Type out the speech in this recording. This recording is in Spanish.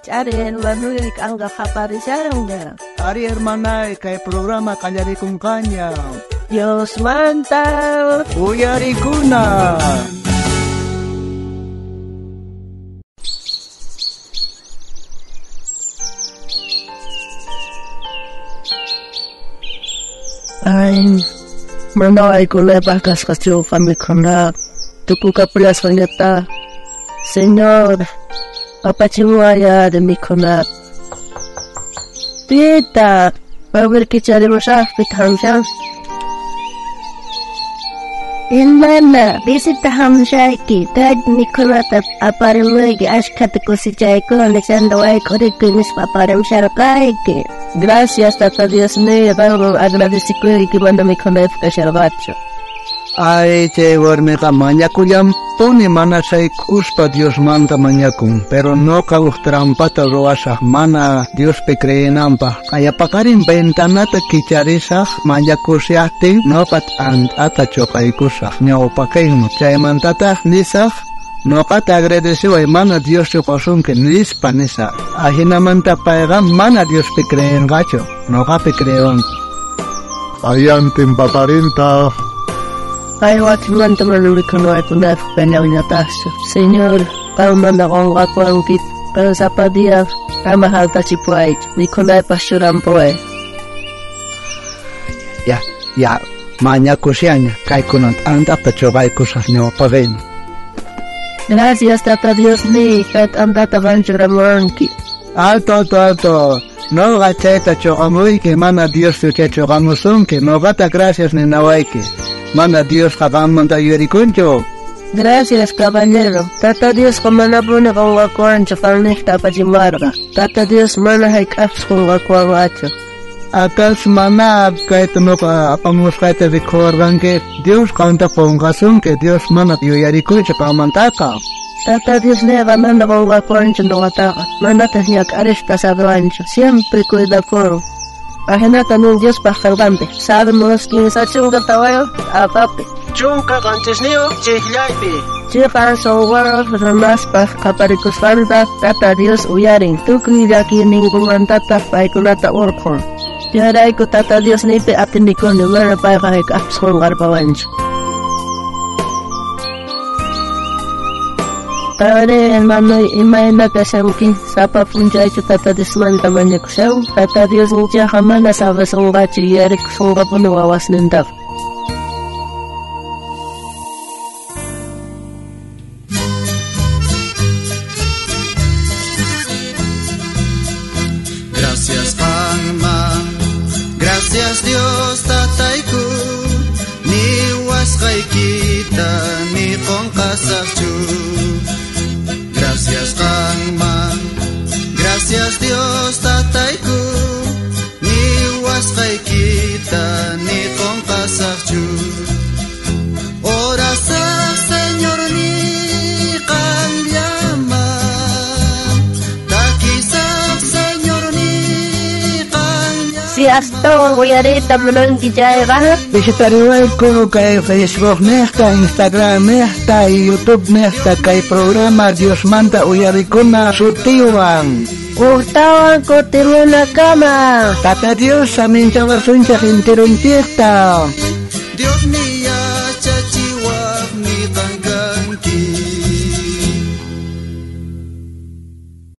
Ariel Manuel Anga Japarizaronga. Ari hermana, kay programa Kallarikong Kanya. Dios manta. Uyarikuna. Ay, Manoy Kulebakas Castillo Famicona. Tukuka Prias Vaneta. Señor, Papachimuaya de Mikona. Tita, Power Kicharimosha, Pithamsha. Inmana, visita Hamshaki, Dad Nicolata, Aparamwegi, Ashkatakusijaiko, Alexander Waikorikinis, Paparam Sharakaiki. Gracias, Tata Dios mío, vamos a agradecer que manda mi conecta Sharvacho. Ay, che, warmeka mañakuyam, puni mana say kuspa Dios manta mañakun, pero no trampata roasah mana Dios pe creenampa. Kaya pakarin bentanata kicharisah mañakusiahti, no pat ata chokaikusah, nyo pakain, chay mantata nisah, no pat agradecido mana Dios chopasun que nispa nisa. Ahina manta paegam mana Dios pe creen gacho, no pe creon. Ayantin paparinta. Ay, what manta malurikano ako na penawinatasyo. Señor, palmanda kong kakuangkit, pero sa padiya, kamahal ta si Puay, ni kunay pasyuran Puay. Ya, mañakusianya, kay kunant anda pa chobay kusah nyo pavin. Gracias, Tata Dios ni, kahit anda tabansyuran mo angkit. Alto. No gacheta chogamuy que mana Dios tu que chogamusun que no gata gracias ni nawaike. Mana Dios kagamanta yurikuncho. Gracias, caballero. Tata Dios kumana po na kong wakuan sa falnekta pa jimarga. Tata Dios mana hay kaps kong wakuan wacho. Atas mana kahit no ka apamus kahit vikorgan que Dios kanta pongasun que Dios mana yurikuncho pamantaka. Tata Dios neva manda kong wakuan sa nukataka. Manda tasniyak aresta sa rancho. Siempre cuida ko. Ahenata ng Diyos pakalbante. Sabi mo skin sa chunga tawayo, apapi. Chunga kantis niyo, chihlaypi. Chika sa waro, ramas pa kaparikus fanta, Tata Dios uyaring. Tukli daki ning kumantata pa ikunata orkon. Tiyaray ko Tata Dios nipi atin nikon yung mara pa kahik aps kong garpawancho. Tare hermano imay nagkasamkin sa papunjay sa Tata Dios man tamanya ko siya. Tata Dios niya kamana sa basang gachi yarik kung kapunawawas nindak. Gracias Pangman, gracias Dios tatayku, ni waskay kita ni kong kasakchu. Gracias Kangman, gracias Dios tatayku, ni waskay kita ni kong kasakchu. Ora sa Señor ni kanyaman, takisa Señor ni kanyaman. Si hasta uyarita mulong kijayra. Visitario ko kay Facebook nesta, Instagram nesta, YouTube nesta kay programa Dios Manta Uyarikuna Sutiwan. Urtawan ko tiro na kama. Tata Dios sa mincha wasuncha hintirun fiesta. Dios mío.